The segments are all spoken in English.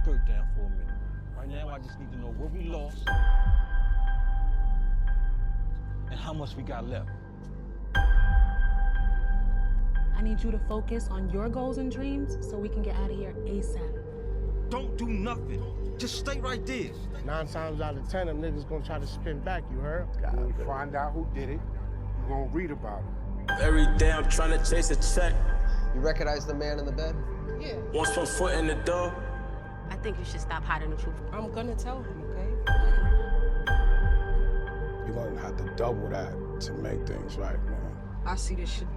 skirt down for a minute. Right now, I just need to know what we lost and how much we got left. I need you to focus on your goals and dreams so we can get out of here ASAP. Don't do nothing. Just stay right there. 9 times out of 10, them niggas gonna try to spin back, you heard? When we find out who did it, you gonna read about it. Every day I'm trying to chase a check. You recognize the man in the bed? Yeah. Once one foot in the door. I think you should stop hiding the truth. I'm gonna tell him, okay? You're gonna have to double that to make things right, man. I see this shit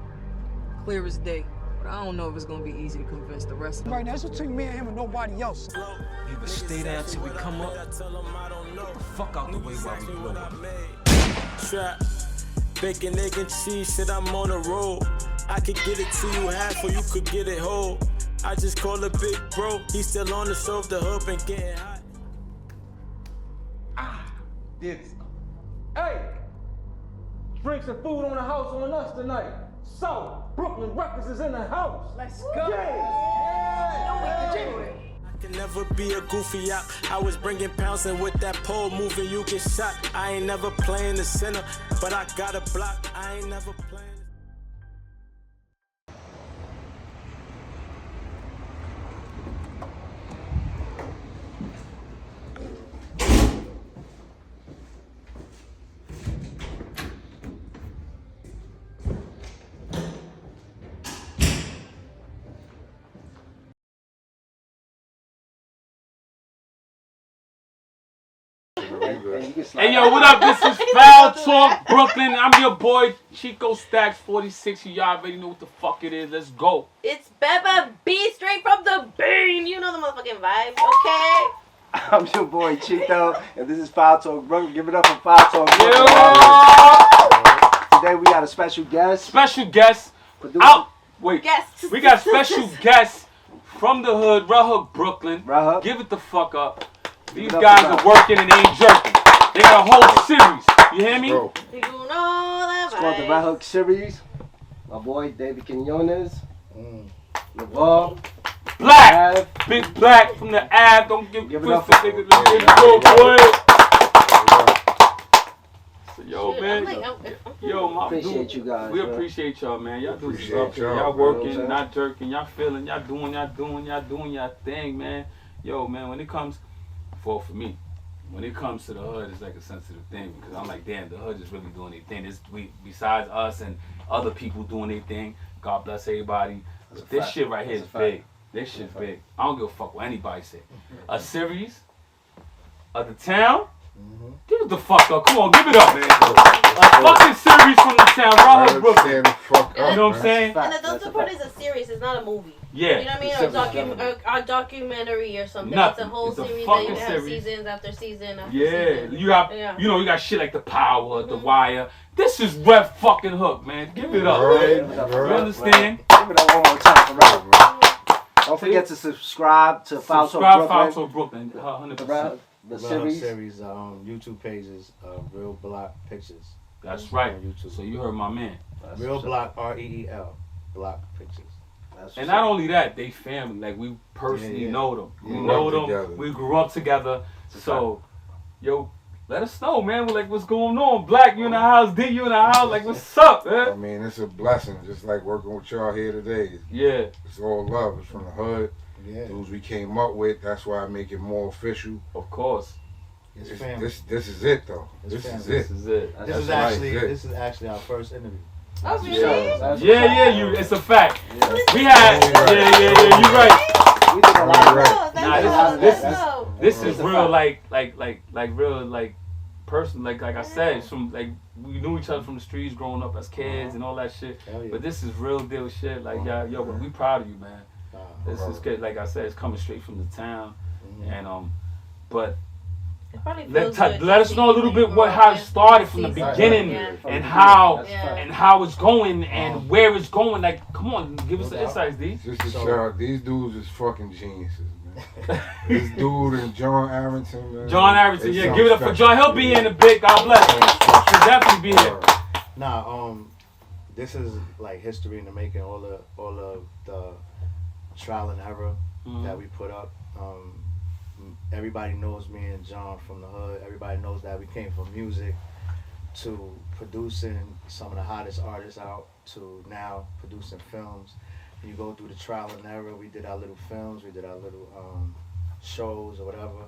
clear as day, but I don't know if it's gonna be easy to convince the rest of them. Right now, it's between me and him and nobody else. Either stay down till we come up, get the fuck out the way while we blow up. Trap, bacon, egg, and cheese, shit, I'm on the road. I could get it to you half or you could get it whole. I just call a big bro, he still on the stove, the hoop and getting hot. This. Hey! Drinks and food on the house on us tonight. So, Brooklyn Records is in the house. Let's go. Yeah. I can never be a goofy out. I was bringing pounds and with that pole moving, you get shot. I ain't never playing the center, but I got a block. I ain't never playing. Hey yo, what up? This is Foul Talk Brooklyn. I'm your boy Chico Stacks 46. Y'all already know what the fuck it is. Let's go. It's Beba B straight from the bean. You know the motherfucking vibes, okay? I'm your boy Chito, and this is Foul Talk Brooklyn. Give it up for Foul Talk Brooklyn. Today we got a special guest. Special guest. Out. Wait. Guest. We got special guests from the hood, Redhook Brooklyn. Redhook. Give it the fuck up. These guys are working and they ain't jerking. They got a whole series. You hear me? You know that It's called the Redhook Series. My boy David Quinones. LeVar. Black. Big Black from the Ave. Don't give it up for niggas. Let's get it boy. So, yo, man. Yo, my appreciate you guys. We bro. appreciate y'all, man. Y'all do stuff. Y'all working, not jerking. Y'all feeling. Y'all doing y'all thing, man. Yo, man, when it comes... for me, when it comes to the hood, it's like a sensitive thing because I'm like, damn, the hood is really doing their thing. Besides us and other people doing their thing, God bless everybody. But this shit right here is big. This shit's big. I don't give a fuck what anybody say. A series of the town. Give it the fuck up. Come on, give it up, man. A fucking series from the town, Redhook Brooklyn. You know what I'm saying? And the Delta Part is a series, it's not a movie. Yeah. You know what I mean? A documentary or something. Nothing. It's a whole It's a series that fucking you have series. seasons after season after Yeah, season. you got you got shit like The Power, The Wire. This is Red fucking Hook, man. Give it up, man. You understand? Give it up one more time for Redhook. Don't forget to subscribe to Foul Talk Brooklyn. 100%. The series YouTube pages, Real Block Pictures. That's right. On YouTube. So you heard my man. Real Block REEL Block Pictures. And not only that, they family. Like we personally know them. We know them. We grew up together. So, yo, let us know, man. We're like, what's going on? Black, you in the house? D, you in the house? Like, what's up, man? I mean, it's a blessing, just like working with y'all here today. Yeah. It's all love. It's from the hood. Yeah. Those we came up with. That's why I make it more official. Of course. This is it though. This is it. This is actually our first interview. Oh, really? Yeah, it's a fact. Yeah. We had, you're right. We did a lot of work. This is real, like real, person. Like I said, from we knew each other from the streets growing up as kids and all that shit. But this is real deal shit. Like yo, but we proud of you, man. This is good. Like I said, it's coming straight from the town, and but. Let us know a little bit how it started from the beginning and how it's going and where it's going. Like, come on, give us the insights, D. Just to shout out, these dudes is fucking geniuses, man. This dude and John Arrington, man. John Arrington, yeah, give it up for John. He'll be here in a bit. God bless. He'll definitely be here. Nah, this is like history in the making. All of the trial and error that we put up. everybody knows me and John from the hood. Everybody knows that we came from music to producing some of the hottest artists out to now producing films. And you go through the trial and error. We did our little films, we did our little shows or whatever.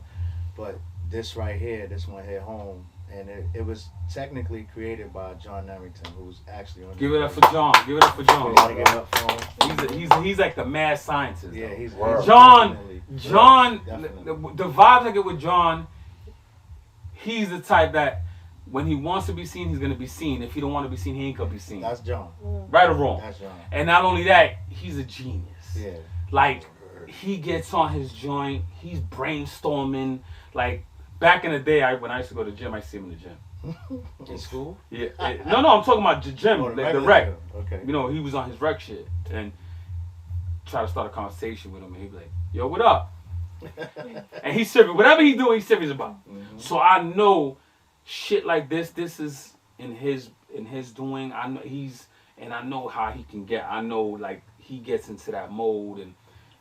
But this right here, this one hit home. And it was technically created by John Arrington, who's actually on. Give it up for John. Give it up for John. Give it up for him. He's like the mad scientist. Yeah, he's John. Definitely. The vibes I get with John, he's the type that when he wants to be seen, he's gonna be seen. If he don't want to be seen, he ain't gonna be seen. That's John. Right or wrong. That's John. And not only that, he's a genius. Yeah. Like he gets on his joint. He's brainstorming. Like back in the day, when I used to go to the gym, I see him in the gym. In school? Yeah. No, I'm talking about the gym, like the rec. Okay. You know, he was on his rec shit and try to start a conversation with him, and he'd be like, "Yo, what up?" And he's serious. Whatever he doing, he's serious about. So I know shit like this. This is in his doing. I know I know how he can get. I know like he gets into that mode,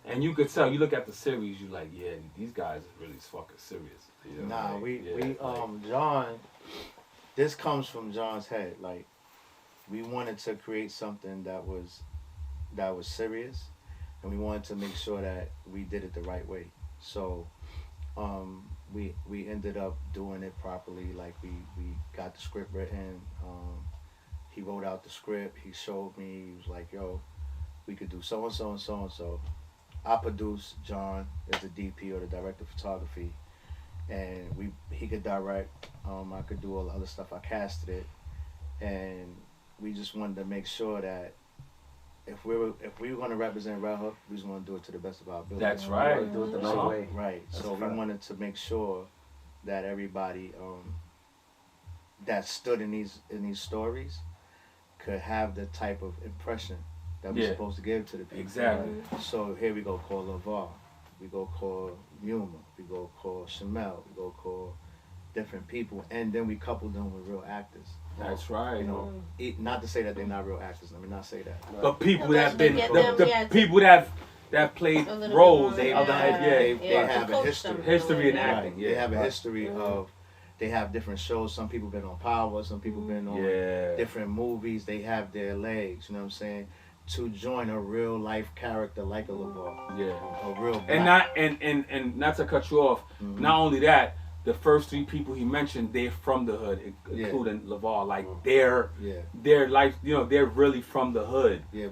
and you could tell. You look at the series, you like, yeah, these guys are really fucking serious. You know, Nah, like, John, this comes from John's head. Like, we wanted to create something that was serious, and we wanted to make sure that we did it the right way. So, we ended up doing it properly. Like, we got the script written. He wrote out the script. He showed me. He was like, yo, we could do so and so and so and so. I produced. John is the DP or the director of photography. And he could direct, I could do all the other stuff, I casted it, and we just wanted to make sure that if we were going to represent Redhook, we just want to do it to the best of our ability. That's right. Do it the right way. Right. That's so we wanted to make sure that everybody that stood in these stories could have the type of impression that we're supposed to give to the people. Exactly. So here we go call LeVar. We go call Yuma, we go call Shamel, we go call different people, and then we couple them with real actors. That's right. You know, not to say that they're not real actors. Let me not say that. But people that have been the people that played roles, they have a history in acting. Right. They have a history of. They have different shows. Some people been on Power. Some people been on different movies. They have their legs. You know what I'm saying? To join a real life character like a LeVar. Yeah. A real black. And not to cut you off, not only that, the first three people he mentioned, they're from the hood, including LeVar. Like their life, you know, they're really from the hood. Yeah,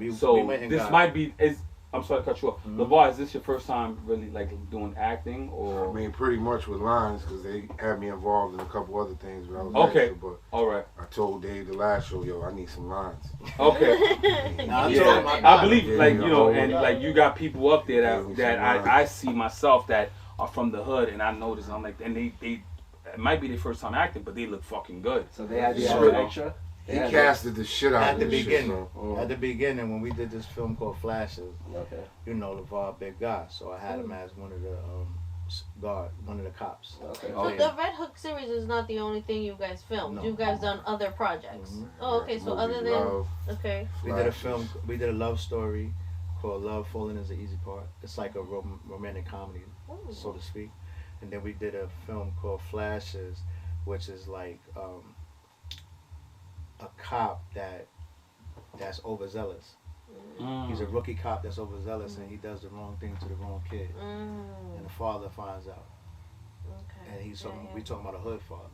I'm sorry to cut you off. LeVar, is this your first time really like doing acting, or? I mean, pretty much with lines, because they had me involved in a couple other things when I was okay. extra, but all right. I told Dave the last show, yo, I need some lines. Okay. I believe, like, you know, and like you got people up there that I see myself that are from the hood, and I notice, I'm like, and they it might be their first time acting, but they look fucking good. So they had you as an extra. He casted the shit out at of the this beginning. shit, At the beginning, when we did this film called Flashes, okay, you know, LeVar, big guy, so I had him as one of the cops. Okay. So the Redhook series is not the only thing you guys filmed. No. You guys done other projects. Oh, okay. So other than okay, we did a film. We did a love story called Love Falling Is the Easy Part. It's like a romantic comedy, so to speak. And then we did a film called Flashes, which is like a cop that's overzealous. He's a rookie cop that's overzealous, and he does the wrong thing to the wrong kid, and the father finds out. Okay. And we talking about a hood father,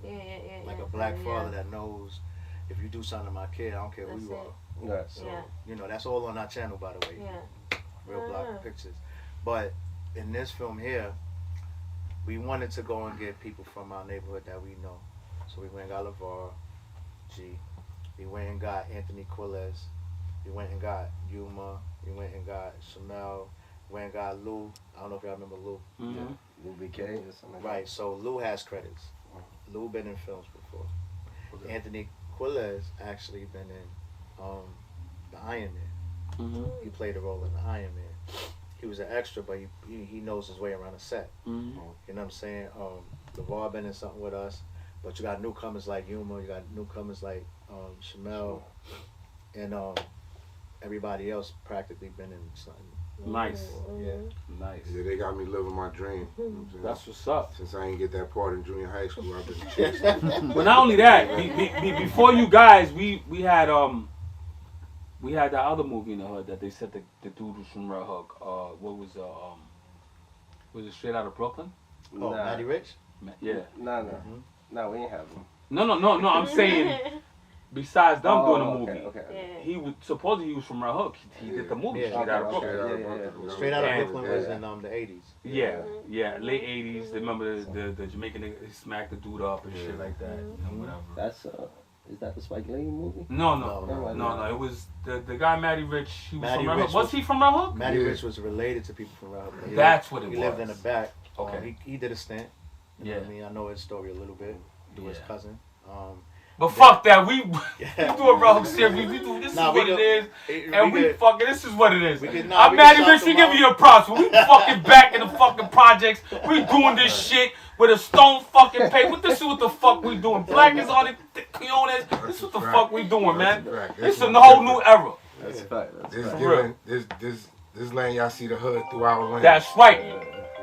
like a yeah, black father that knows if you do something to my kid, I don't care who you are. Right. So you know, that's all on our channel, by the way. Real Block Pictures. But in this film here, we wanted to go and get people from our neighborhood that we know. So we went and got LeVar G. We went and got Anthony Quiles. We went and got Yuma. We went and got Shamel. We went and got Lou. I don't know if y'all remember Lou. Lou BK or something. Right, so Lou has credits. Lou been in films before. Anthony Quiles actually been in the Iron Man. He played a role in the Iron Man. He was an extra, but he knows his way around a set. You know what I'm saying? LeVar been in something with us, but you got newcomers like Yuma, you got newcomers like Shamel, and everybody else practically been in something. Nice. Yeah. Nice. Yeah, they got me living my dream. You know what I'm saying? That's what's up. Since I ain't get that part in junior high school, I've been chasing. But not only that, before you guys, we had that other movie in the hood that they said the dude was from Redhook. What was it Straight Outta Brooklyn? Oh, Matty Rich? Yeah. No, we ain't have him. No. I'm saying, besides them doing the movie, Okay. he was supposedly he was from Redhook. He did the movie Straight Outta Brooklyn. Straight Outta Brooklyn was in the 80s. Yeah, late 80s. Remember the Jamaican nigga he smacked the dude up and shit like that. You know, whatever. That's is that the Spike Lee movie? No. It was the guy Matty Rich. He was from Redhook. Was he from Redhook? Matty Rich was related to people from Redhook. That's what it was. He lived in the back. Okay. He did a stint. You know what I mean? I know his story a little bit through his cousin. But fuck that, we do a Redhook Series. We do this is what it is, and we fucking this is what it is. I'm Matty Rich. We give you your props. We fucking back in the fucking projects. We doing this shit with a stone fucking paper. This is what the fuck we doing. Black is on it. Quinones. This is what the fuck we doing, man. This is a whole new era. That's a fact. This lane, y'all see the hood through our lane. That's right.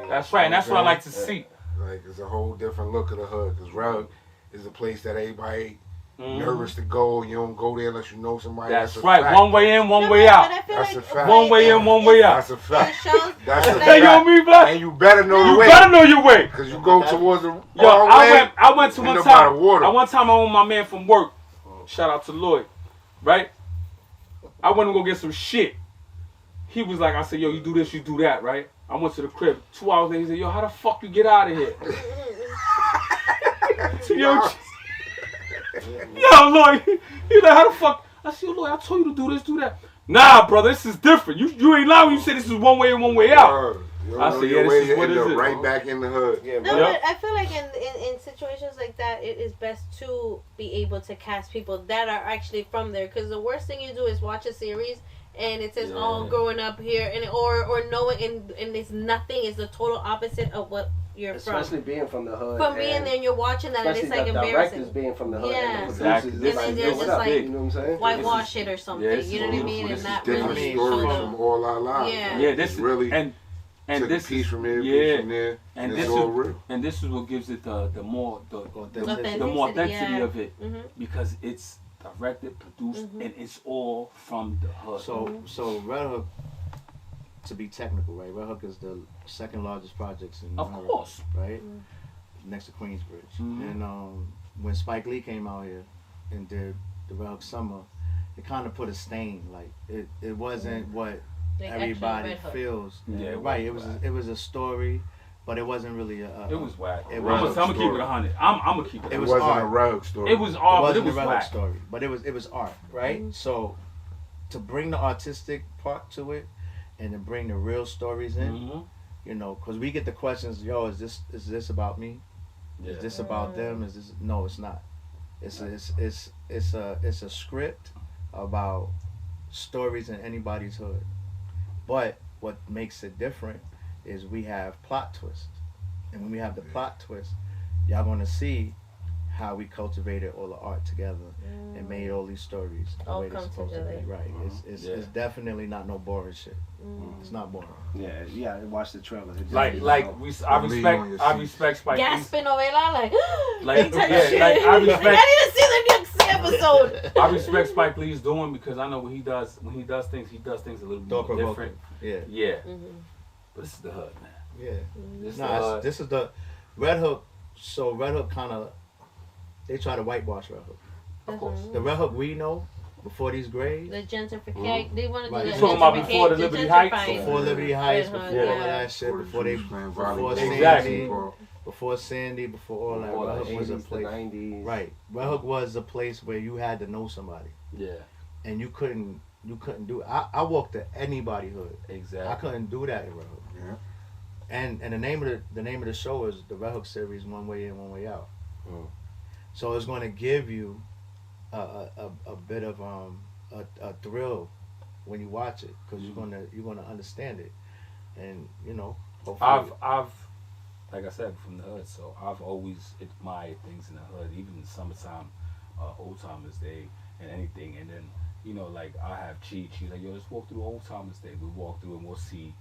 That's right, and that's what I like to see. Like it's a whole different look of the hood. Cause Redhook is a place that everybody nervous to go. You don't go there unless you know somebody. That's right. Fact. One way in, one way out. That's a fact. One way in, one way out. That's a fact. That's a fact. fact. You know me, Black? And you better know the way. You better know your way. Cause you go towards the I went to one time. One time I went with my man from work. Shout out to Lloyd. Right? I went to go get some shit. He was like, I said, yo, you do this, you do that, right? I went to the crib. 2 hours later, he said, yo, how the fuck you get out of here? Yo, Lloyd, he like, how the fuck? I said, yo, Lloyd, I told you to do this, do that. Nah, brother, this is different. You ain't lying when you say this is one way and one way out. I said, yeah, this is what it is. Right back in the hood. No, but I feel like in situations like that, it is best to be able to cast people that are actually from there. Because the worst thing you do is watch a series and it says, "Oh, growing up here," and or knowing and it's nothing. It's the total opposite of what you're especially from. being from the hood. From being there, and you're watching that, and it's like embarrassing. Directors being from the hood. Yeah, and the producers, and then they're just like, you know what I'm saying? Whitewash it or something. You know what I mean? And not really. Stories from all our lives. Yeah, this is really and this piece from here, yeah, piece from there, and it's this all is real. And this is what gives it the more authenticity of it because it's directed, produced, and it's all from the hood. So Redhook, to be technical, right? Redhook is the second largest projects in America, course, right? Next to Queensbridge. And when Spike Lee came out here and did the Redhook Summer, it kind of put a stain. Like it wasn't what everybody feels. Yeah, right. It was a story, but it wasn't really a. It was whack. I'm gonna keep it 100. I'm gonna keep it. It wasn't art. a Redhook story. It was art, but it was a Redhook whack. story. But it was art, right? So to bring the artistic part to it, and to bring the real stories in, you know, because we get the questions, yo, is this about me? Yeah. Is this about them? Is this? No, it's not. It's a script about stories in anybody's hood. But what makes it different is we have plot twists. And when we have the plot twist, y'all gonna see how we cultivated all the art together and made all these stories the way they're supposed to be. Right. It's definitely not no boring shit. It's not boring. Yeah, watch the trailer. I respect Spike Lee. Gasping novela, like I respect. I need to see the next episode. I respect Spike Lee's doing because I know when he does things a little bit more different. Yeah. But this is the hood, man. Yeah. This is the Redhook. So Redhook kind of they try to whitewash Redhook. Of course. The Redhook we know before these grades. The gentrification. They want to do the talking about before the Liberty Heights. Before Liberty Heights. Before all of that shit. Before Sandy. Before all that. Redhook was a place. 90s. Right. Redhook was a place where you had to know somebody. Yeah. And you couldn't do it. I walked to anybody's hood. Exactly. I couldn't do that in Redhook. Yeah. And the name of the show is the Redhook Series, One Way In, One Way Out. So it's going to give you a bit of a thrill when you watch it because you're gonna understand it, and you know. Hopefully. I've like I said from the hood, so I've always admired things in the hood, even in the summertime, old timers day and anything, and then you know, like I have Cheech. She's like, yo, let's walk through Old Timers Day. We walk through and we'll see,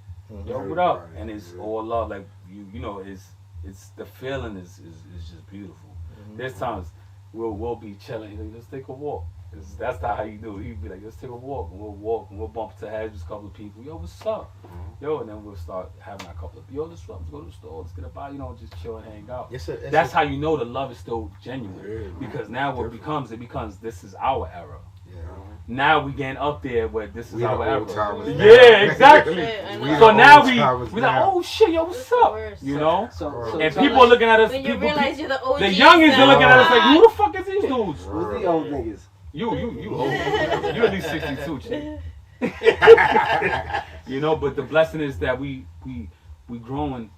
yo, what up? And it's all love. Like you know, it's the feeling is just beautiful. There's times we'll be chilling. He's like, let's take a walk. That's not how you do it. He'd be like, let's take a walk, and we'll bump to heads with a couple of people. Yo, what's up? Yo, and then we'll start having a couple of, yo, let's go to the store, let's get a bite, you know, just chill and hang out. That's how you know the love is still genuine. Because now what it becomes this is our era. Now we getting up there where this is our era. Yeah, exactly. So now we like, oh shit, yo, what's up? You know? And people are looking at us. When you realize you're the OG. The youngins are looking at us like, who the fuck is these dudes? Who's the old niggas? You old. You at least 62, chick. You know, but the blessing is that we growing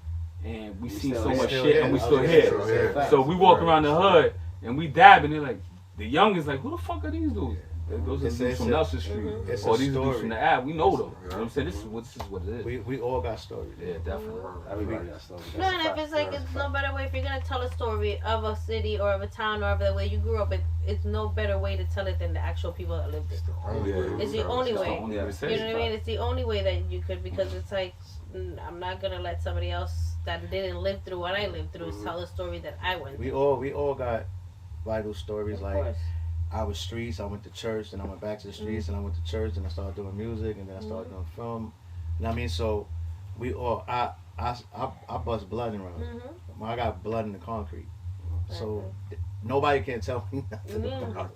and we see so much shit and we still here. So we walk around the hood and we dab and they're like, the youngins like, who the fuck are these dudes? Those are the dudes from Nelson Street. Or these dudes from the Ave. We know them. You know what I'm saying? This is what it is. We all got stories. Yeah, definitely. Everybody got stories. No, and if it's like, it's no better way, if you're going to tell a story of a city or of a town or of the way you grew up, it's no better way to tell it than the actual people that lived it. It's the only way. You know what I mean? It's the only way that you could, because it's like, I'm not going to let somebody else that didn't live through what I lived through tell a story that I went through. We all got vital stories. Like, I was streets, I went to church, and I went back to the streets, and I went to church, and I started doing music, and then I started doing film. You know what I mean? So we all, I bust blood in around. I got blood in the concrete. So nobody can tell me nothing about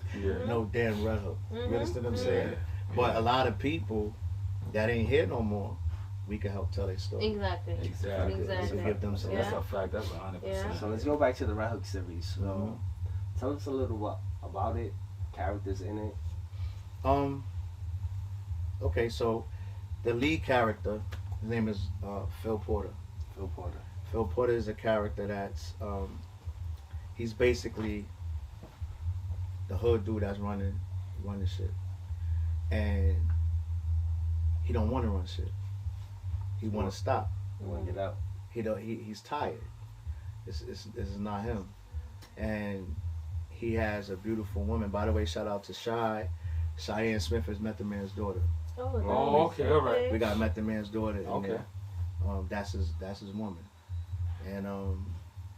no damn Redhook. You understand what I'm saying? But a lot of people that ain't here no more, we can help tell their story. Exactly. So give them some. That's a fact. That's 100%. So let's go back to the Redhook series. Tell us a little about it. Characters in it. Okay, so the lead character, his name is Phil Porter. Phil Porter is a character that's he's basically the hood dude that's running shit, and he don't want to run shit. He want to stop. He want to get out. He's tired. This is not him, and he has a beautiful woman. By the way, shout out to Cheyenne Smith is Method Man's daughter. Oh, okay, all right. We got Method Man's daughter in there. That's his woman, and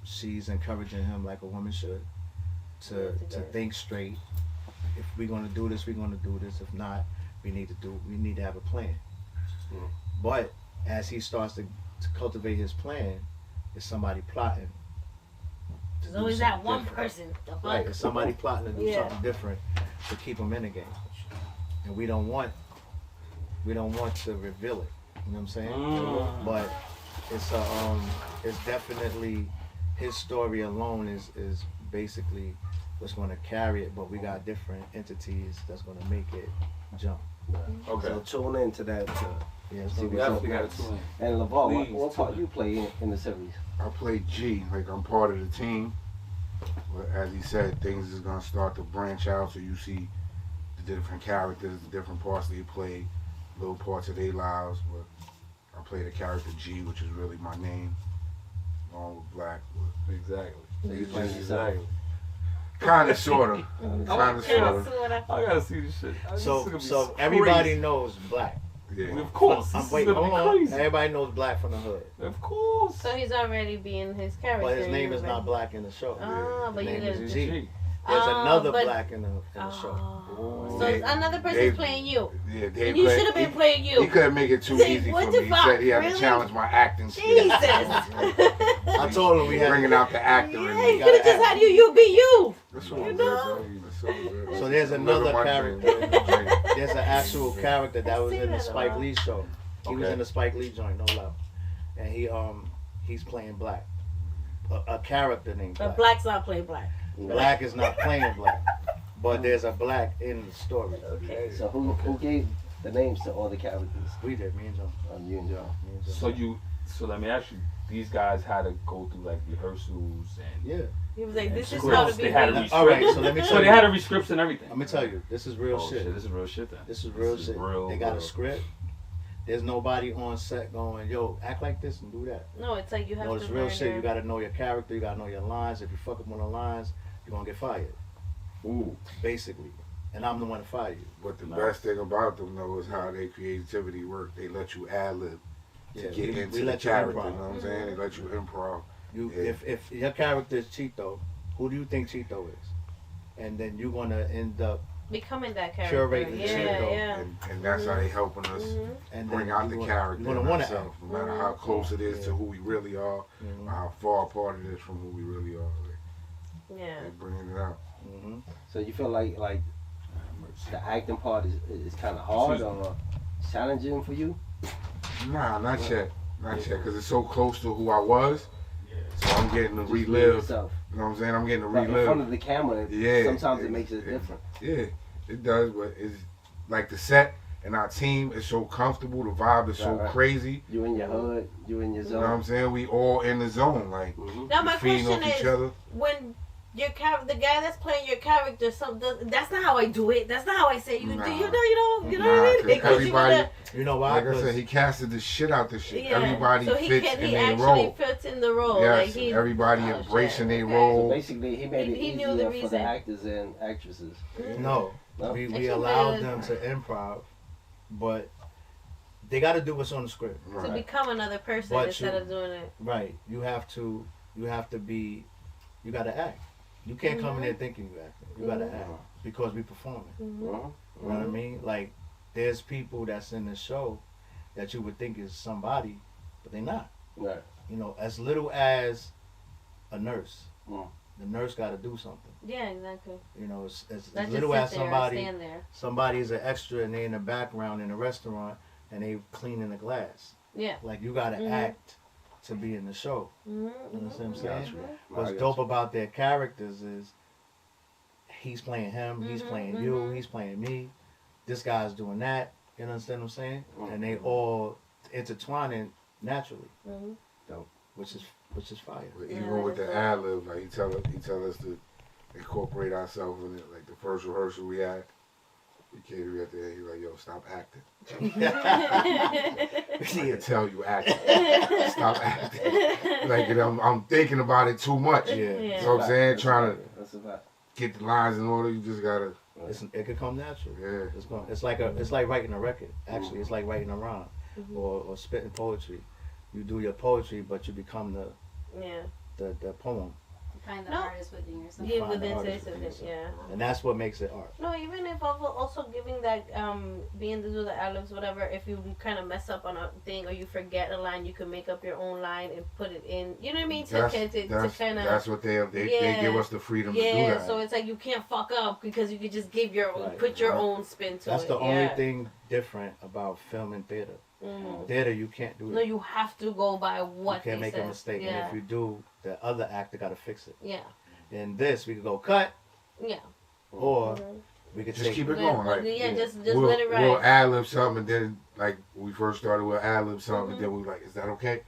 she's encouraging him like a woman should to think straight. If we're gonna do this, we're gonna do this. If not, we need to have a plan. But as he starts to cultivate his plan, there's somebody plotting. There's always that one person. Right, there's somebody plotting to do something different to keep him in the game, and we don't want to reveal it. You know what I'm saying? But it's definitely his story alone is basically what's going to carry it. But we got different entities that's going to make it jump. Okay. So tune into that. We definitely got to tune in. And LeVar, what part do you play in the series? I play G, like I'm part of the team. But as he said, things is gonna start to branch out, so you see the different characters, the different parts they play, little parts of their lives. But I play the character G, which is really my name, along with Black. Exactly. Kind of, sort of. Kind of, sort of. I gotta see this shit. So everybody knows Black. Yeah. Of course. Wait, hold on. Everybody knows Black from the hood. Of course. So he's already being his character. But his name is not Black in the show. But his you name is G. G. There's another Black in the show. So another person's playing you. Yeah, and you should have been playing you. He couldn't make it too easy for me. He said he had to challenge my acting skills. Jesus. I told him we had bringing out the actor in me. He could have just had you be you. That's all good. So there's another character. There's an actual character that was in the Spike Lee show. He was in the Spike Lee joint, no love. And he's playing Black. A character named Black. But Black's not playing Black. Black is not playing Black. But there's a Black in the story. Okay. So who gave the names to all the characters? We did, me and John. You and John. So let me ask you, these guys had to go through like rehearsals and He was like, this is how to be. They had a all right, so let me tell you. So they had a rescripts and everything. Let me tell you, this is real shit. This is real shit then. This is real shit. They got a script. There's nobody on set going, yo, act like this and do that. No, it's like you have to. No, it's real shit. You gotta know your character. You gotta know your lines. If you fuck up on the lines, you're gonna get fired. Ooh. Basically. and I'm the one to fire you. But the best thing about them though is how their creativity work. They let you ad lib to get into the character. You know what I'm saying? They let you improv. If your character is Cheeto, who do you think Cheeto is? And then you're gonna end up becoming that character. Curating Cheeto. And that's how they helping us and bring out the character in ourselves, no matter how close it is to who we really are, or how far apart it is from who we really are. They bringing it out. So you feel like the acting part is kind of hard or challenging for you? Nah, not yet, because it's so close to who I was. So I'm getting to relive. You know what I'm saying? I'm getting to relive. In front of the camera, sometimes it makes it different. Yeah, it does, but it's like the set and our team is so comfortable. The vibe is so crazy. You in your hood, you in your zone. You know what I'm saying? We all in the zone, like now my feeding question off is, each other. when your the guy that's playing your character, that's not how I do it. That's not how I say. You know what I mean? Everybody, you know why? Like I said, he casted the shit out the shit. Yeah. Everybody so fits in their role. He actually fits in the role. Yes, like everybody embracing their role. So basically, he made it easier for the actors and actresses. No, we allowed them to improv, but they got to do what's on the script. To become another person instead of doing it. Right. You have to be. You got to act. You can't come in there thinking you acting. You got to act because we performing. You know what I mean? Like, there's people that's in the show that you would think is somebody, but they're not. Right. You know, as little as a nurse, the nurse got to do something. Yeah, exactly. You know, as little as somebody is an extra and they in the background in a restaurant and they cleaning the glass. Yeah. Like, you got to act to be in the show. You understand what I'm saying? What's dope about their characters is he's playing him, he's playing you, he's playing me. This guy's doing that. You understand what I'm saying? And they all intertwining naturally. Dope. Which is fire. But even with the ad lib, like he tell us to incorporate ourselves in it. Like the first rehearsal we had, we came at the end, he's like, yo, stop acting. I can tell you acting. Stop acting. Like, I'm thinking about it too much. Yeah. You know what I'm saying? Trying to get the lines in order. You just gotta. It could come natural. Yeah. It's like writing a record. Actually, it's like writing a rhyme or spitting poetry. You do your poetry, but you become the poem. Find the artist within yourself. Yeah, within And that's what makes it art. No, even if also giving that, being to do the ad-libs, whatever, if you kind of mess up on a thing or you forget a line, you can make up your own line and put it in. You know what I mean? To kind of. That's what they give us the freedom to do that. Yeah, so it's like you can't fuck up because you could just give put your own spin to it. That's the only thing different about film and theater. Theater, you can't do that. No, you have to go by what you can't make a mistake. Yeah. And if you do, the other actor got to fix it. Yeah. In this, we could go cut. Yeah. Or we could just keep it going. Like, just let it ride. We'll ad-lib something, and then, like, when we first started, we'll ad-lib something, and then we were like, is that okay?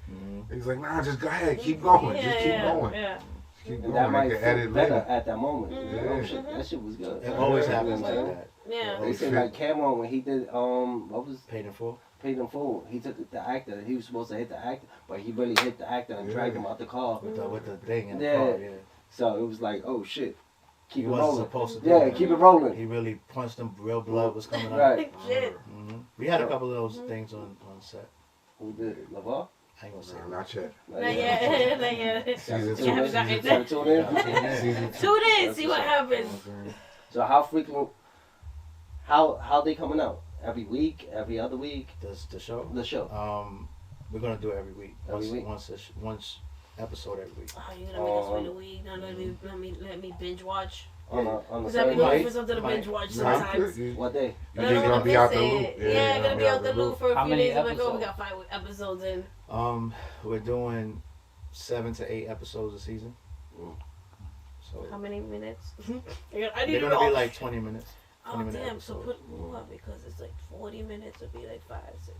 He's like, nah, just go ahead. Keep going. Just keep going. Yeah. Keep And going. that might edit fit better later. at that moment. That shit was good. It always happens like that. Yeah. They said like Cameron when he did what was Paid in Full. Paid in Full. He took the actor. He was supposed to hit the actor, but he really hit the actor and dragged him out the car with the thing in the car. Yeah. So it was like, oh shit. Keep he it wasn't rolling. Supposed to do yeah, that. keep it rolling. He really punched him. Real blood was coming out. Right. We had a couple of those things on set. Who did it? LaVar? I ain't gonna say not yet. Not yet. Season 2. You haven't gotten it. Tune in, see what happens. So how frequent? How they coming out? Every week? Every other week? The show? The show. We're gonna do it every week. Every week? Once episode every week. Oh, you're gonna make us wait a week? Now let me binge watch. On the Because I've been looking for something to binge watch sometimes. What day? You think gonna be out the loop? Yeah, gonna be out the loop for a few days. I'm like, oh, we episodes? got 5 episodes in. We're doing 7 to 8 episodes a season. So how many minutes? I need they're to gonna know. be like 20 minutes. Oh damn! Episodes. So put more because it's like 40 minutes would be like 5. So,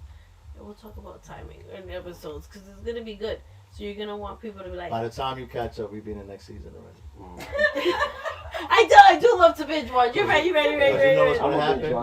and we'll talk about timing in the episodes because it's gonna be good. So you're gonna want people to be like. By the time you catch up, we'll be in the next season already. I do love to binge watch. You're right. You know what's gonna happen?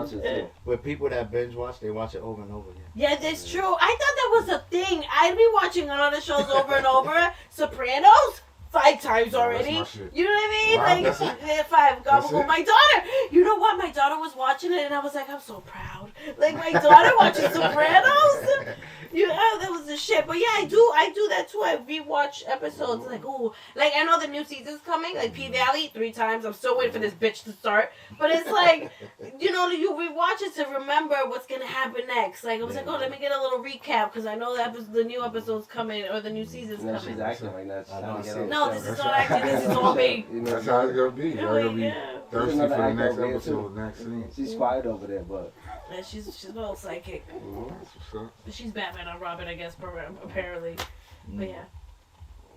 With people that binge watch, they watch it over and over again. Yeah, that's true. I thought that was a thing. I'd be watching a lot of shows over and over. Sopranos, 5 times already. That's my shit. You know what I mean? Wow, like that's it? 5. That's Gobble. it? My daughter. You know what? My daughter was watching it, and I was like, I'm so proud. Like my daughter watching Sopranos. You know, that was the shit. But yeah, I do that too. I rewatch episodes. Like, ooh, like I know the new season's coming. Like P Valley 3 times. I'm still waiting for this bitch to start. But it's like, you know, you rewatch it to remember what's gonna happen next. Like I was like, oh, let me get a little recap because I know that the new episode's coming or the new season's No, coming. she's acting right now. She's trying to get on No, the this show. is not acting. This is all me. That's how it's gonna be. Y'all gonna be Yeah. thirsty for the next episode, next scene. She's quiet over there, but Yeah, she's a little psychic. That's what's up. But she's Batman on Robin, I guess, apparently. But yeah.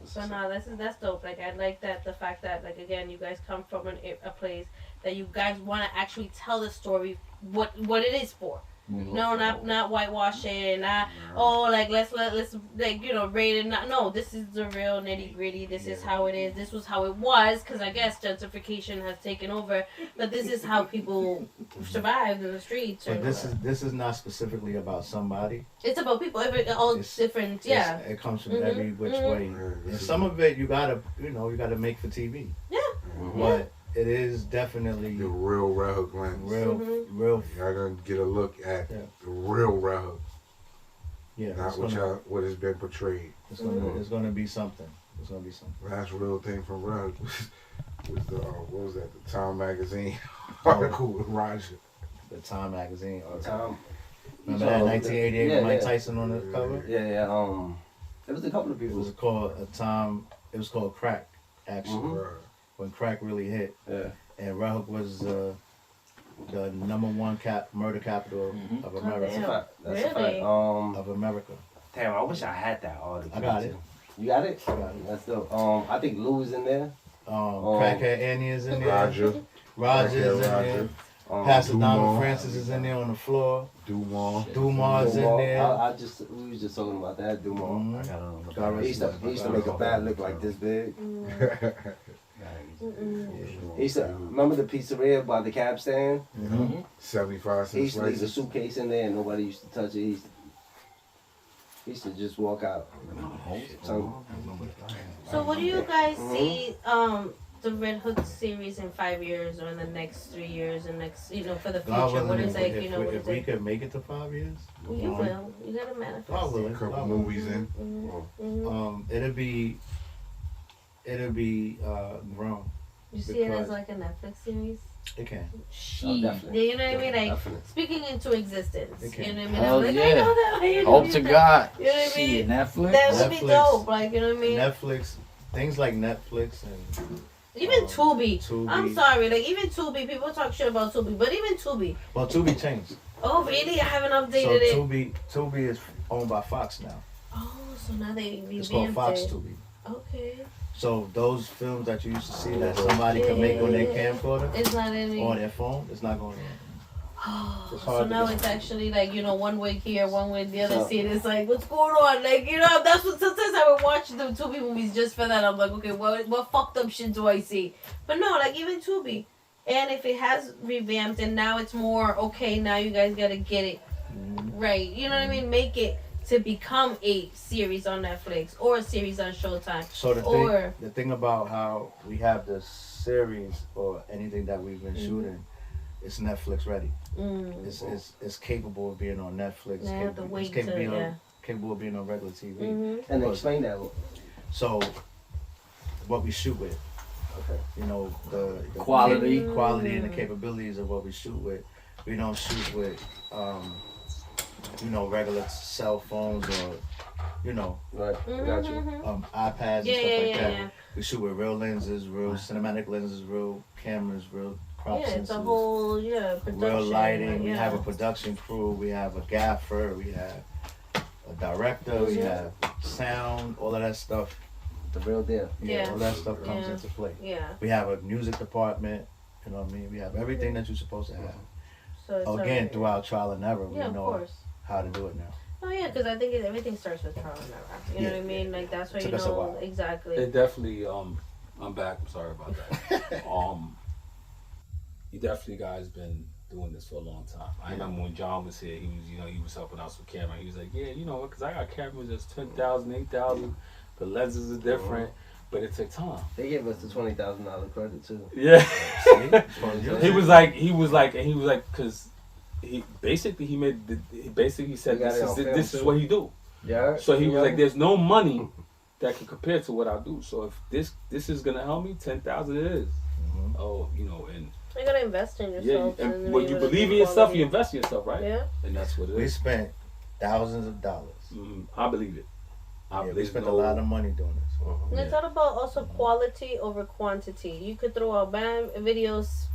So no, that's dope. Like I like that the fact that like again you guys come from a place that you guys want to actually tell the story what it is for. No, not whitewashing, not let's like you know rate it. No, this is the real nitty gritty. This is how it is. This was how it was because I guess gentrification has taken over. But this is how people survived in the streets. But this is not specifically about somebody. It's about people. It's different. Yeah. It comes from every which way. And some of it you gotta make for TV. Yeah. But it is definitely the real Redhook lens. Real. Y'all gonna get a look at the real Redhook. Yeah. Not what has been portrayed. It's gonna be something. It's gonna be something. Last real thing from Redhook was the what was that? The Time magazine article with Roger. The Time magazine. Time. Remember that 1988 with Mike Tyson on the cover? Yeah. There was a couple of people. It was called It was called Crack, actually. When crack really hit. Yeah. And Redhook was the #1 murder capital of America. That's a fact. Of America. Damn, I wish I had that article. I got it. You got it? I got it. That's dope. I think Lou is in there. Crackhead Annie is in there. Roger is in there. Pastor Donald Francis is in there on the floor. Dumas in there. We was just talking about that. Dumas. He used to make a bat look like this big. He used to remember the pizzeria by the cab stand. 75 cents. He used to leave the suitcase in there and nobody used to touch it. He used to just walk out. So what do you guys see the Redhook series in 5 years or in the next 3 years and next for the future? What is like if we could make it to 5 years? Well, you will. You gotta manifest. I will. A couple movies in. It'll be grown. You see it as like a Netflix series? It can. You know what I mean? Like speaking into existence. It can. You know what I mean? Hell I'm like, yeah. I know that. Hope to God. You know what I mean? Shit, Netflix. That would be dope. Like you know what I mean? Netflix, things like Netflix and even Tubi. I'm sorry, like even Tubi. People talk shit about Tubi, but even Tubi. Well, Tubi changed. Oh really? I haven't updated it. So Tubi is owned by Fox now. Oh, so now they It's called Fox Tubi. Okay. So those films that you used to see that somebody can make on their camcorder, it's not any on their phone, it's not going in. So now it's actually like one way here, one way the other scene. It's like what's going on? Like that's what sometimes I would watch the Tubi movies just for that. I'm like, okay, what fucked up shit do I see? But no, like even Tubi, and if it has revamped and now it's more okay, now you guys gotta get it right. You know what I mean? Make it to become a series on Netflix or a series on Showtime. So the thing about how we have the series or anything that we've been shooting, it's Netflix ready. It's capable of being on Netflix. Capable of being on regular TV. And explain that. So what we shoot with, the quality and the capabilities of what we shoot with. We don't shoot with regular cell phones or, right, got you. iPads and stuff like that. Yeah. We shoot with real lenses, real cinematic lenses, real cameras, real crop sensors. It's a whole production. Real lighting. We have a production crew. We have a gaffer. We have a director. We have sound. All of that stuff. The real deal. Yeah, all that stuff comes into play. Yeah. We have a music department. You know what I mean? We have everything that you're supposed to have. So again, throughout trial and error, we know how to do it now. Oh yeah, because I think everything starts with trial and error. You know what I mean? Like that's why you know exactly. It definitely. I'm back. I'm sorry about that. You definitely guys been doing this for a long time. I remember when John was here. He was, he was helping us with camera. He was like, yeah, because I got cameras that's 10,000, 8,000. The lenses are different. but it took time. They gave us the $20,000 credit too. Yeah. He was like, because he basically said this is what he do. Yeah. So he was like, there's no money that can compare to what I do. So if this is gonna help me, 10,000 it is. Oh, you know, and you gotta invest in yourself. Yeah, and when you believe in yourself, you invest in yourself, right? Yeah. And that's what it is. We spent thousands of dollars. I believe it. We spent a lot of money doing this. And it's all about also quality over quantity. You could throw out videos,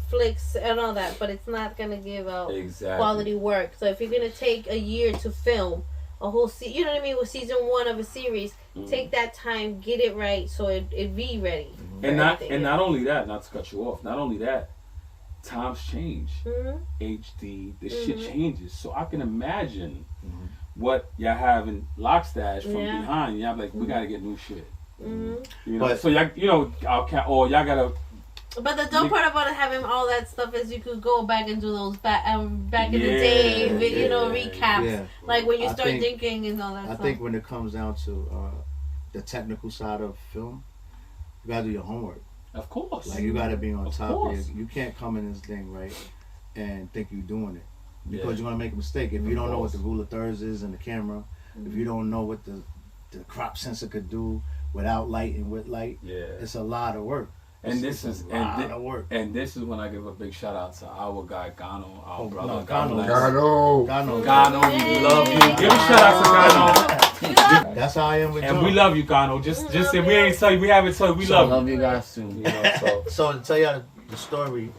flicks, and all that, but it's not gonna give out quality work. So if you're gonna take a year to film a whole you know what I mean, with season 1 of a series, take that time, get it right, so it be ready. And not only that, not to cut you off. Not only that, times change. HD, this shit changes. So I can imagine what y'all have in Lockstash from behind. Y'all like, we gotta get new shit. You know, so y'all, you know, y'all gotta. But the dope part about having all that stuff is you could go back and do those back in the day, you know, recaps. Yeah. Like when you start thinking and all that stuff. I think when it comes down to the technical side of film, you gotta do your homework. Of course. Like you gotta be on top of it. You can't come in this thing, right, and think you're doing it. Because you're gonna make a mistake. If you don't know what the rule of thirds is in the camera, if you don't know what the crop sensor could do without light and with light, it's a lot of work. And this is when I give a big shout out to our guy Gano, our brother Gano, we love you. Give a shout out to Gano. That's how I am with and we love you, Gano. Just say we ain't tell you, we haven't told you, we love you guys too. You know, so to tell you the story,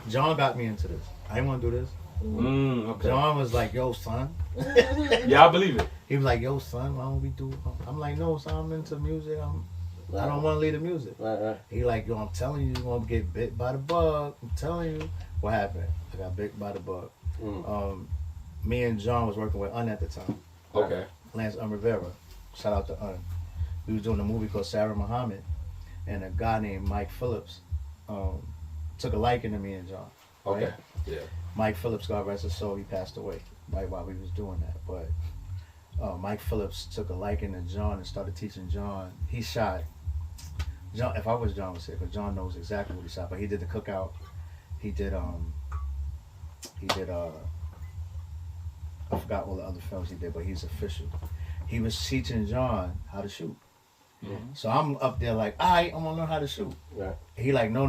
John got me into this. I didn't want to do this. Okay. John was like, "Yo, son." Yeah, I believe it. He was like, "Yo, son, why don't we do?" I'm like, "No, son, I'm into music. I don't want to leave the music." Right. He like, "Yo, I'm telling you, you're gonna get bit by the bug. I'm telling you." What happened? I got bit by the bug. Me and John was working with Un at the time. Okay. Lance Rivera. Shout out to Un. We was doing a movie called Sarah Muhammad, and a guy named Mike Phillips took a liking to me and John. Right? Okay. Yeah. Mike Phillips, God rest his soul, he passed away right while we was doing that. But Mike Phillips took a liking to John and started teaching John. He shot John. If I was John, I would say, because John knows exactly what he shot. But he did the Cookout. He did I forgot all the other films he did, but he's official. He was teaching John how to shoot. So I'm up there like, all right, I'm gonna learn how to shoot. Right. He like, no.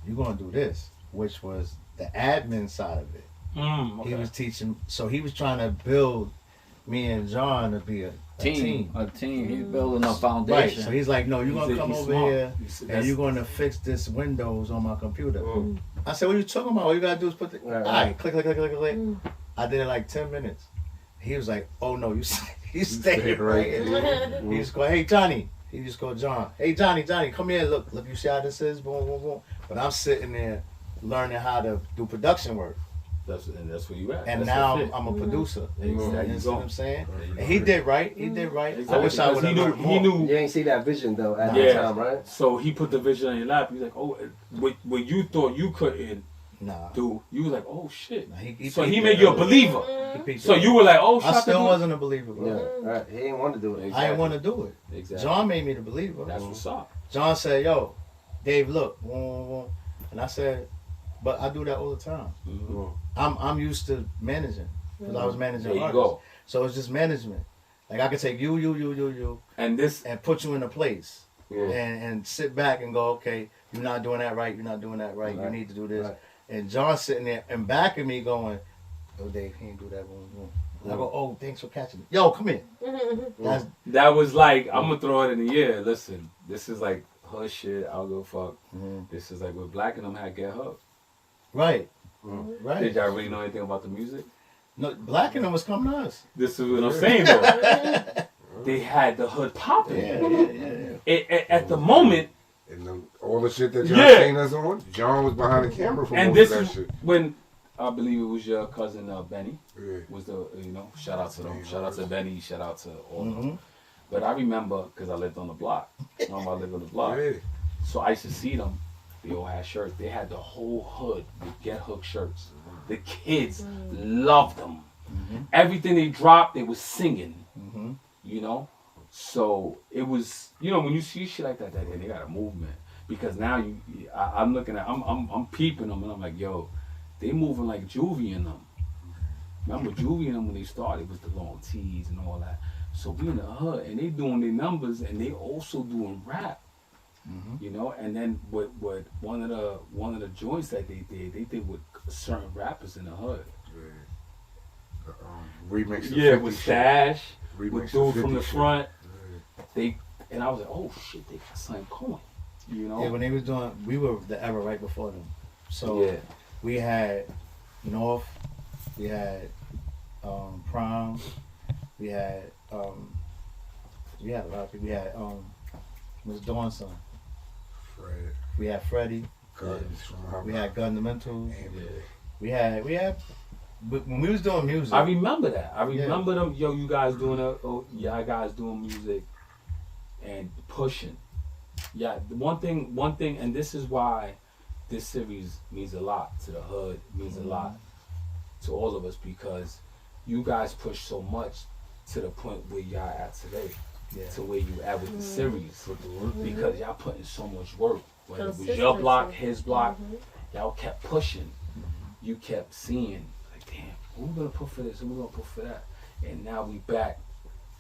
You're gonna do this, which was the admin side of it. Okay. He was teaching, so he was trying to build me and John to be a team. A team. He's building a foundation. Right. So he's like, no, you're gonna come over smart. here and you're gonna fix this Windows on my computer. I said, what are you talking about? All you gotta do is put the all right, click. I did it like 10 minutes. He was like, oh no, you stay right here. He just go, hey Johnny. He just go, John. Hey Johnny, come here. Look, you see how this is? Boom, boom, boom. But I'm sitting there learning how to do production work. That's where you at. And that's now I'm a producer. You know what I'm saying? And he did right. Exactly. I wish I would have learned more. He knew. You ain't see that vision though at the time, right? So he put the vision on your lap. He's like, oh, what you thought you couldn't do, you was like, oh shit. So he made you a believer. So you were like, oh shit. I still wasn't a believer, bro. Yeah, right. He didn't want to do it. I didn't want to do it. Exactly. John made me the believer. That's what's up. John said, yo, Dave, look. And I said, but I do that all the time. I'm used to managing because I was managing artists. So it's just management. Like I can take you, and put you in a place and sit back and go, okay, you're not doing that right. You're not doing that right. You need to do this. And John's sitting there and back of me going, oh Dave, he ain't do that. I go, oh, thanks for catching me. Yo, come here. That was like, I'm gonna throw it in the air. Listen, this is like her shit. I'll go fuck. This is like what Black and them had Get Hooked. Right. Right. Did y'all really know anything about the music? No, Black and them was coming to us. This is what I'm saying though. They had the hood popping. At the moment. And all the shit that John seen us on, John was behind the camera for most of that shit. When I believe it was your cousin Benny was the shout out to them, shout out to Benny, shout out to all of them. But I remember because I lived on the block. I lived on the block, so I used to see them. They all had shirts. They had the whole hood with Get Hooked shirts. The kids loved them. Everything they dropped, they was singing. So it was, you know, when you see shit like that, they got a movement. Because now I'm looking at, I'm peeping them, and I'm like, yo, they moving like Juvie and them. Remember Juvie and them when they started was the long tees and all that. So we in the hood, and they doing their numbers, and they also doing rap. You know, and then what one of the joints that they did with certain rappers in the hood. Remix. Yeah, with Stash, Remix with dude from the shit. front. And I was like, oh shit, they got something going. You know? Yeah, when they was doing, we were the era right before them. So we had North, we had Prime, we had a lot of people. We had Miss Dawn's son. Fred. We had Freddie. We had Gundamentals. We had. But when we was doing music, I remember that. I remember them. Yo, you guys doing y'all guys doing music and pushing. Yeah, one thing, and this is why this series means a lot to the hood. Means a lot to all of us because you guys push so much to the point where y'all at today. To where you at with the series because y'all put in so much work. Whether it was your block, his block, y'all kept pushing. You kept seeing like, damn, who we gonna put for this? Who we gonna put for that? And now we back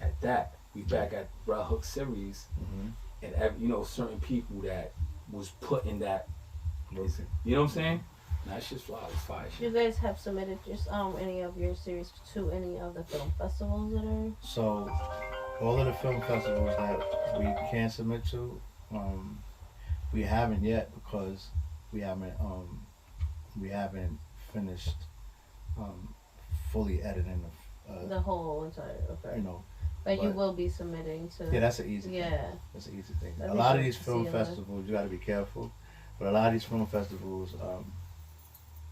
at that. We back at Redhook Series, and you know certain people that was putting that. You know what I'm saying? That shit's fly. It's fire shit. You guys have submitted just any of your series to any of the film festivals that are. So. All of the film festivals that we can submit to, we haven't yet because we haven't finished fully editing the whole entire. Okay. You know, but you will be submitting to. Yeah, that's an easy thing. That's an easy thing. A lot of these film festivals, you got to be careful, but a lot of these film festivals,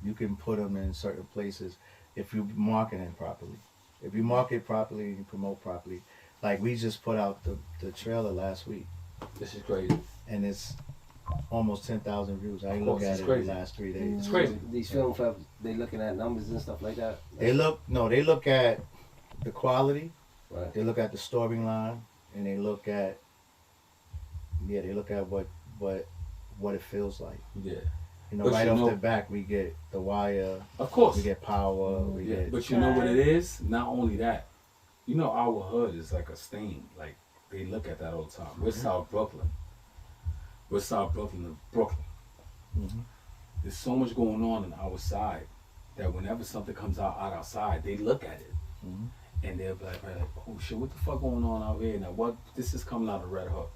you can put them in certain places if you market it properly. If you market properly and you promote properly. Like we just put out the trailer last week. This is crazy. And it's almost 10,000 views. I look at it in the last 3 days. It's crazy. These film festivals, they looking at numbers and stuff like that? They look at the quality. Right. They look at the storyline, and they look at what it feels like. Yeah. You know, right off the back, we get The Wire. Of course. We get Power. We get. But you know what it is? Not only that. You know, our hood is like a stain. Like, they look at that all the time. We're South Brooklyn. We're South Brooklyn of Brooklyn. There's so much going on our side that whenever something comes out outside, they look at it. And they'll be like, oh shit, what the fuck going on out here? Now, what? This is coming out of Redhook.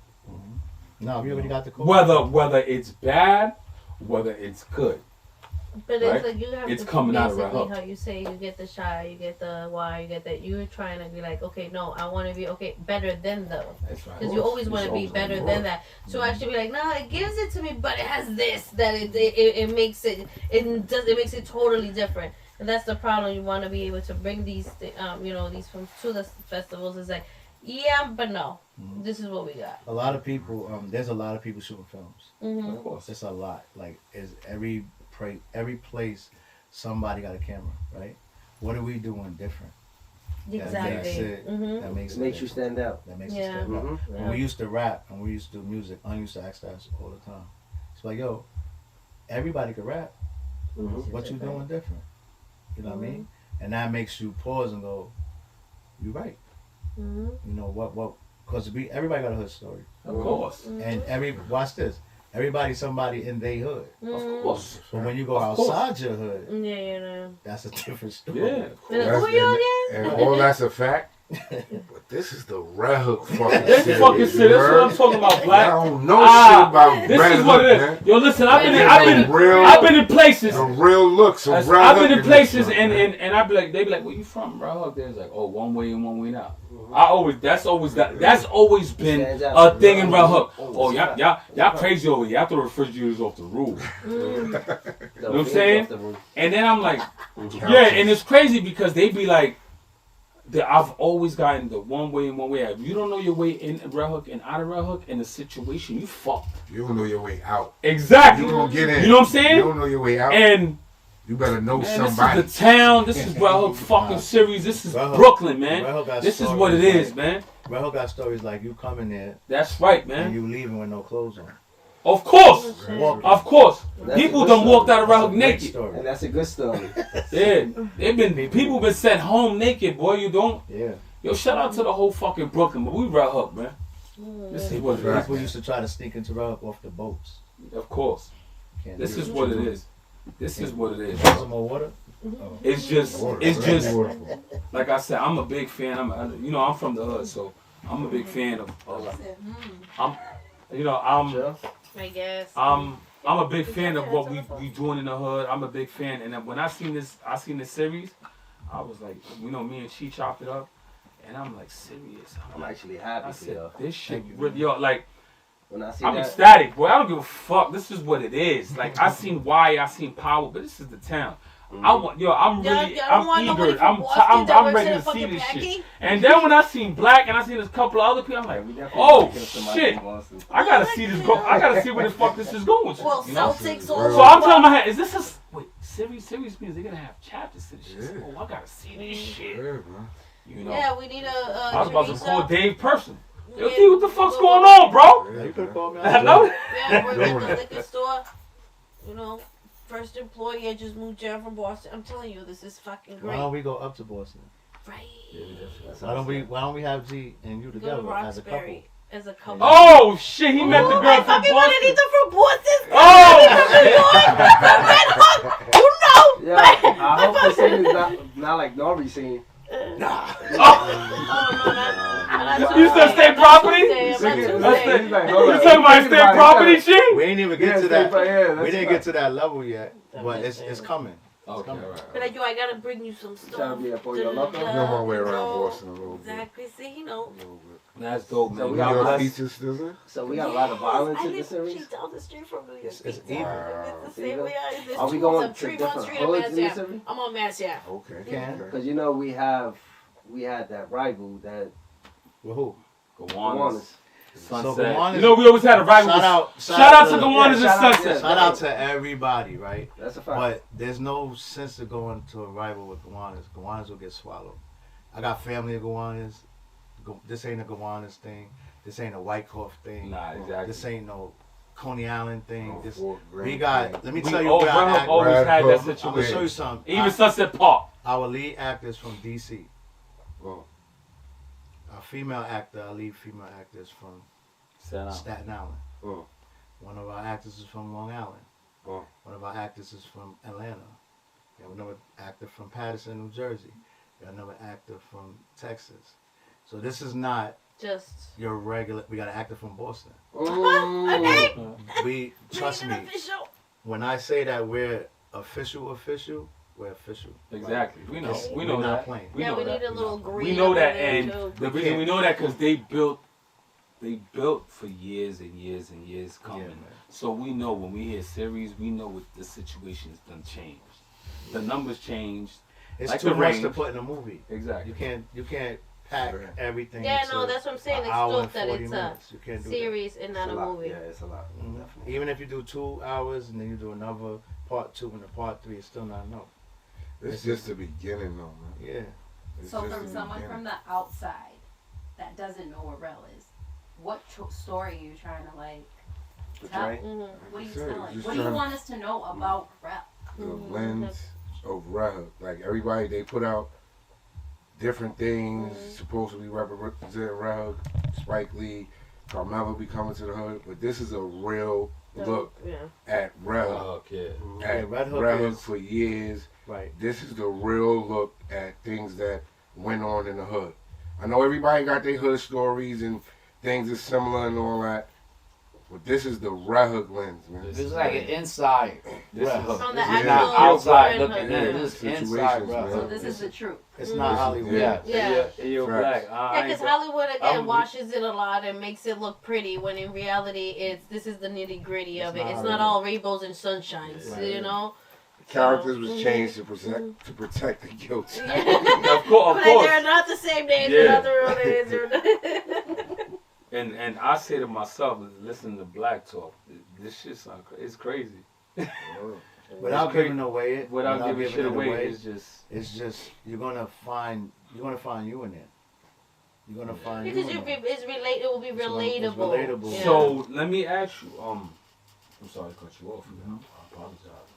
No, we already got the code. Whether it's bad, whether it's good. But it's like you have it's to coming out of basically how you say you get the Shy, you get the Why, you get that. You're trying to be like, okay, no, I want to be better than those. That's right. Because you always want to be better than that. So actually be like, no, it gives it to me, but it has this that it makes it makes it totally different. And that's the problem. You want to be able to bring these these from to the festivals. It's like, yeah, but no, this is what we got. A lot of people. There's a lot of people shooting films. Of course, it's a lot. Like every place somebody got a camera, right? What are we doing different? Exactly. That makes you stand out. That makes you stand out. When we used to rap and we used to do music, I used to ask that all the time. It's like, yo, everybody could rap. What you doing different? You know what I mean? And that makes you pause and go, you right. You know what? Because everybody got a hood story. Of course. And watch this. Everybody's somebody in their hood. Of course. But when you go outside your hood, that's a different story. Yeah. Who you again? And all that's a fact. But this is the Redhook fucking This shit. fucking shit. That's what I'm talking about, Black. I don't know shit about this Redhook, is what it is. man. Yo, listen, I've been in places. The real looks of Redhook. I've been in places and I be like, they be like, where you from, Redhook? They're like, oh, one way in, one way out. That's always been a thing in Redhook. Oh, y'all crazy over here. Y'all throw refrigerators off the roof. You know what I'm saying? And then I'm like, yeah, and it's crazy because they be like, I've always gotten the one way in, one way out. If you don't know your way in Redhook and out of Redhook in a situation, you fucked. You don't know your way out. Exactly. You gonna get in. You know what I'm saying? You don't know your way out. And you better know somebody. This is the town. This is Redhook fucking series. This is Brooklyn, man. This is what it is, man. Redhook got stories like you coming there. That's right, man. And you leaving with no clothes on. Of course. Of course. People done walked out of Redhook naked. And that's a good story. Yeah. People been sent home naked, boy. You don't? Yeah. Yo, shout out to the whole fucking Brooklyn, but we Redhook, man. This is what it is. People used to try to sneak into Redhook off the boats. Of course. This is what it is. This is what it is. Some more water? It's just, like I said, I'm a big fan. I'm from the hood, so I'm a big fan of. I guess. I'm a big fan of what we doing in the hood. I'm a big fan, and when I seen this series, I was like, me and Chi chopped it up, and I'm like, serious. I'm actually happy for y'all. This shit, like. When I see I'm that, ecstatic, boy. I don't give a fuck. This is what it is. Like I seen why, I seen power, but this is the town. I'm eager. I'm ready to see this shit. And then when I seen Black and I seen this couple of other people, I'm like, oh shit, I gotta see this go. I gotta see where the fuck this is going. Well, Celtics all So I'm telling my head, is this a series means they're gonna have chapters to this shit. Oh, I gotta see this shit. Yeah, we need a. I was about to call Dave Person. Yo, D, what the fuck's going on, bro? You could call me. I know. Yeah, work at the liquor store. First employee I just moved down from Boston. I'm telling you, this is fucking great. Why don't we go up to Boston? Right. Why don't we have Z and you together as a couple? As a couple. Oh shit, he met the girl from Boston. Wanted from Boston. Oh. You know. I hope the scene is not like Nori's scene. Nah. You said state property? You talking about state property shit? We ain't even get to that. We didn't get to that level yet, but it's coming. Okay, right. But like, I gotta bring you some stuff. Trying to be a for your local. Know my way around Boston a little bit. Exactly. See, That's dope, man. So we got a lot of violence in this series. She's down the street from New York. It's evil. Are we going to different hoods in this series? I'm on Mass, yeah. Okay. Because we had that rival that. With who? Gowanus. Sunset. So Gowanus, we always had a rival. Shout out to Gowanus and Sunset. Shout out to everybody, right? That's a fact. But there's no sense to going to a rival with Gowanus. Gowanus will get swallowed. I got family of Gowanus. This ain't a Gowanus thing. This ain't a Whitecroft thing. Nah, exactly. This ain't no Coney Island thing. Let me tell you where I act. Always had that situation. I'm gonna show you something. Even Sunset Park. Our lead actor is from DC. Our female actor, our lead female actor is from Staten Island. One of our actors is from Long Island. One of our actors is from Atlanta. We have another actor from Patterson, New Jersey. We have another actor from Texas. So this is not just your regular. We got an actor from Boston. Trust me. When I say that we're official, we're official. Exactly. We know. We know that. Playing. We need a little green. We know that, and the reason we know that because they built for years and years and years coming. So we know when we hear series, we know what the situation's done changed. The numbers changed. It's like too much to put in a movie. Exactly. You can't pack everything. Yeah, no, that's what I'm saying. It's dope that it's a series and not a movie. Yeah, it's a lot. Definitely. Even if you do 2 hours and then you do another part 2 and a part 3, it's still not enough. It's just the beginning, though, man. Yeah. So from someone from the outside that doesn't know what Rel is, what story are you trying to tell? What are you telling? What do you want us to know about Rel? The lens of Redhook. Like everybody, they put out different things supposed to be representing Redhook. Spike Lee, Carmelo be coming to the hood, but this is a real look at Redhook. At Redhook for years. Right. This is the real look at things that went on in the hood. I know everybody got their hood stories and things that's similar and all that, but this is the Redhook lens, man. This is like an inside Redhook. From the this actual is not outside looking in. Yeah. This is inside Redhook. So this is the truth. It's not Hollywood. Yeah. You're black. Yeah, because Hollywood again washes it a lot and makes it look pretty when in reality this is the nitty gritty of it. It's not all rainbows and sunshines, you know. Characters was changed to protect the guilty. Of course. They're not the same names. They're not the real names. And I say to myself, listening to Black talk, this shit sound it's crazy. Without giving away without giving shit away, it's just you're gonna find you in there. You're gonna find because it will be relatable. It's relatable. Yeah. So let me ask you. I'm sorry to cut you off. I apologize.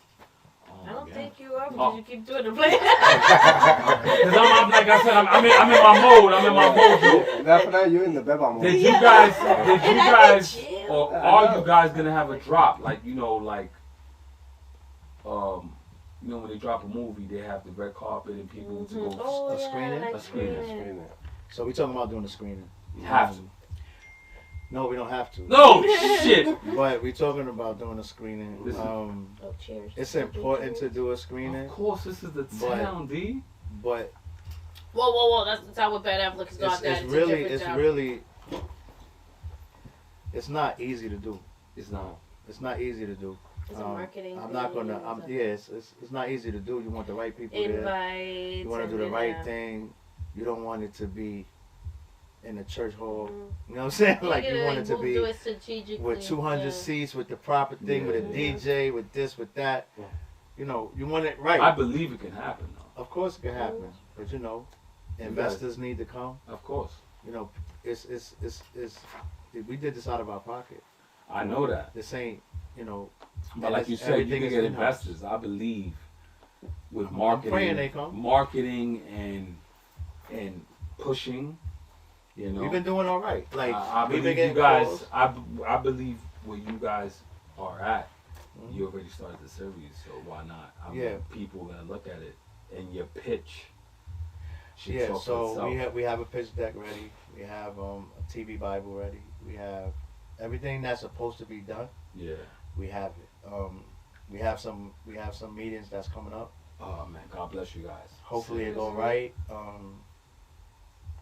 I don't think you are because Oh. you keep doing the play. Because I'm like I said, I'm in my mode. I'm in my mode. Not for that, you're in the beba mode. Did you guys, or are you guys gonna have a drop? Like, you know, when they drop a movie, they have the red carpet and people to go a screening. So we talking about doing a screening. You have to. No, we don't have to. No shit. But we talking about doing a screening. Cheers. It's important to do a screening. Of course, this is the town, D. But whoa! That's the time with Ben Affleck is not that. It's not easy to do. It's not. It's not easy to do. It's a marketing. I'm not gonna. It's not easy to do. You want the right people there. You want to do the right thing. You don't want it to be in a church hall. You know what I'm saying? Like you want it to be with 200 seats, with the proper thing, with a DJ, with this, with that. You know, you want it right. I believe it can happen, though. Of course it can happen, but you know, investors need to come. Of course. You know, it's we did this out of our pocket. I know that. This ain't, you know. But like you said, you can get investors. I believe with marketing and pushing. You know, we've been doing all right. Like I believe you guys. I believe where you guys are at. You already started the series, so why not? People gonna look at it, and your pitch. So we have a pitch deck ready. We have a TV Bible ready. We have everything that's supposed to be done. Yeah. We have it. We have some meetings that's coming up. Oh man, God bless you guys. Hopefully it go right.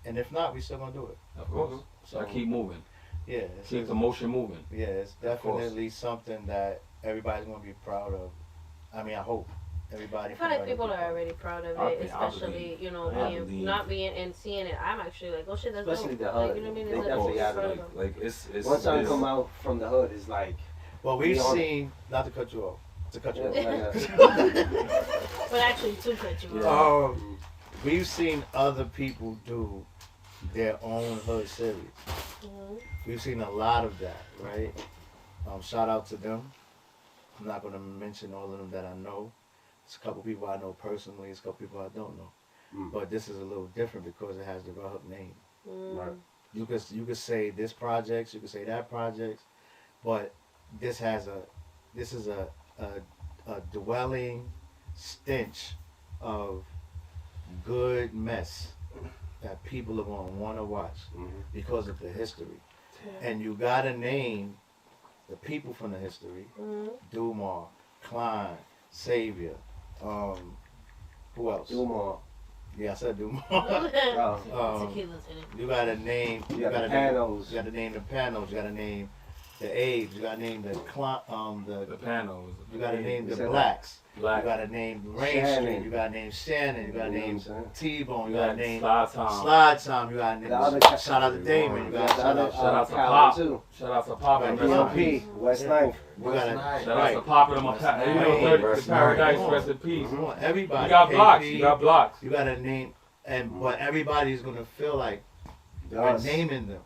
And if not, we still gonna do it. Of course. So I keep moving. Yeah. Keep the motion moving. Yeah, it's definitely something that everybody's gonna be proud of. I mean, I hope everybody. I feel like people are already proud of it, especially not being and seeing it. I'm actually like, oh shit, that's especially dope. the hood. Like, you know what I mean? They definitely got it. Like it's once I come out from the hood, it's like. Well, we've seen not to cut you off. To cut you off. But actually, to cut you off. We've seen other people do their own hood series. We've seen a lot of that, right? Shout out to them. I'm not going to mention all of them that I know. There's a couple people I know personally. There's a couple people I don't know. But this is a little different because it has the Redhook name. Right. You could say this project, you could say that project, but this is a dwelling stench of good mess that people are going to want to watch because of the history. And you got to name the people from the history. Dumar, Klein, Savior, who else? Dumar. Yeah, I said Dumar. Tequila's in it. You got to name. You got to panels. You got to name the panels. You got to name the A's. You got to name the panels. You got to name the blacks. You got to name Rain Street. You got to name Shannon. You got to name T-Bone. You got to name Slide Time. You got to name. Shout out to Damon. You got shout out to Pop too. Shout out to Pop and P. West Ninth. You got to shout out to Pop and my Paradise. Rest in peace. Everybody. You got blocks. You got blocks. You got to name, but everybody's gonna feel like we're naming them.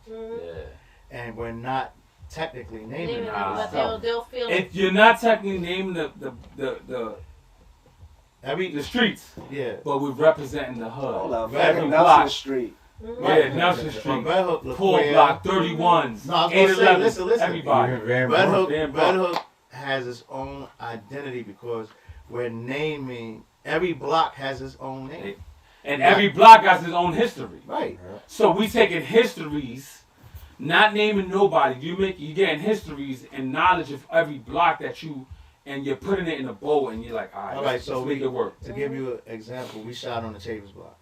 And we're not technically naming them. But they'll feel if you're not technically naming the streets, but we're representing the hood. Every block street. Yeah, Nelson Street, Pool Block, 31s, 811, listen, everybody. Redhook has its own identity because we're naming, every block has its own name. And every block has its own history. Right. So we taking histories, not naming nobody. You're getting histories and knowledge of every block that and you're putting it in a bowl and you're like, all right, so make it work. To give you an example, we shot on the Chambers block.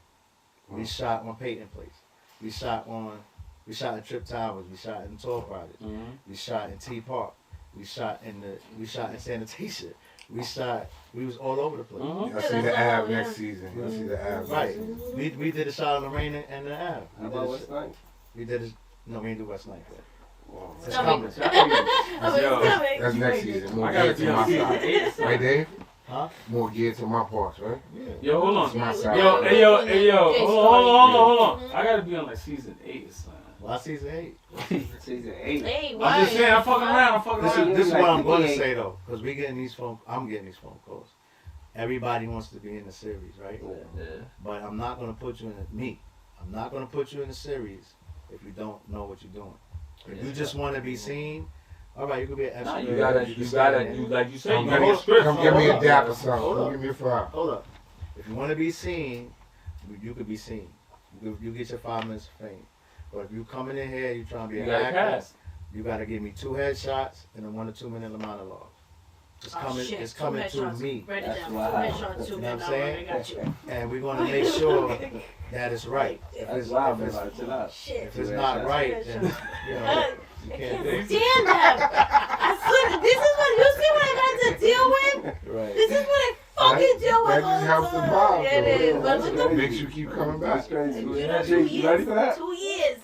We shot on Peyton Place. We shot in Trip Towers. We shot in Toll Project. We shot in T Park. We shot in Sanitation. We was all over the place. You'll see the Ave next season. You'll see the Ave. Right. We did a shot on the Rain and the Ave. How about West Ninth? We did it. No, we didn't do West Ninth yet. It's It's coming. coming. That's next season. I got it to my side. Right, Dave? Huh? More geared to my parts, right? Yeah. Yo, hold It's my on. side. Yo, hold on. I gotta be on like season 8 or something. Why season 8? Season 8. Hey, I'm why? just saying, I'm fucking around. This is what I'm going to say though, because I'm getting these phone calls. Everybody wants to be in the series, right? Yeah. But I'm not going to put you I'm not going to put you in the series if you don't know what you're doing. If you just want to be seen, all right, you could be an extra. You gotta, like you said, you gotta get scripts. Come give me a dap or something. Come give me a file. Hold up. If you want to be seen, you could be seen. You get your 5 minutes of fame. But if you coming in here, you trying to be an actor, you got to give me 2 headshots and a 1 or 2 minute amount of log. It's coming to me. That's you know what I'm saying? And we're going to make sure that it's right. If it's not right, then, you know, you can't do it. Damn them! I swear, this is what you see what I got to deal with? Right. This is what I fucking deal with. That just helps the vibe. It is. But with the makes you keep coming back. you know, 2 years. ready for that? 2 years.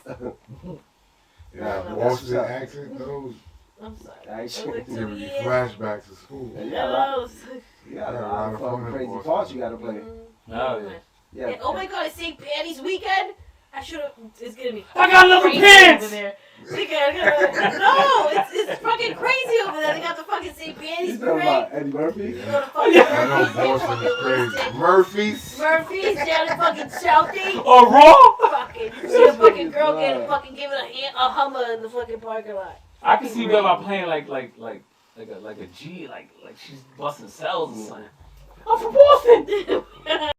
Yeah, Boston accent, those. I'm sorry. Actually, Like 2 Give me years. flashbacks to school. You No. got a lot of fucking crazy parts you gotta play. Oh, yeah. And, oh my god, it's St. Patty's weekend? I should have. It's gonna be. I got leather crazy pants! over there. No, it's fucking crazy over there. They got the fucking St. Patty's parade. Eddie Murphy? You go to fucking I know Boston is crazy. Murphy's. Murphy's down in fucking shouting. Oh, raw? Fucking see a fucking girl getting fucking given a Hummer in the fucking parking lot. I can see Bella playing like a G, like she's busting cells or something. I'm from Boston.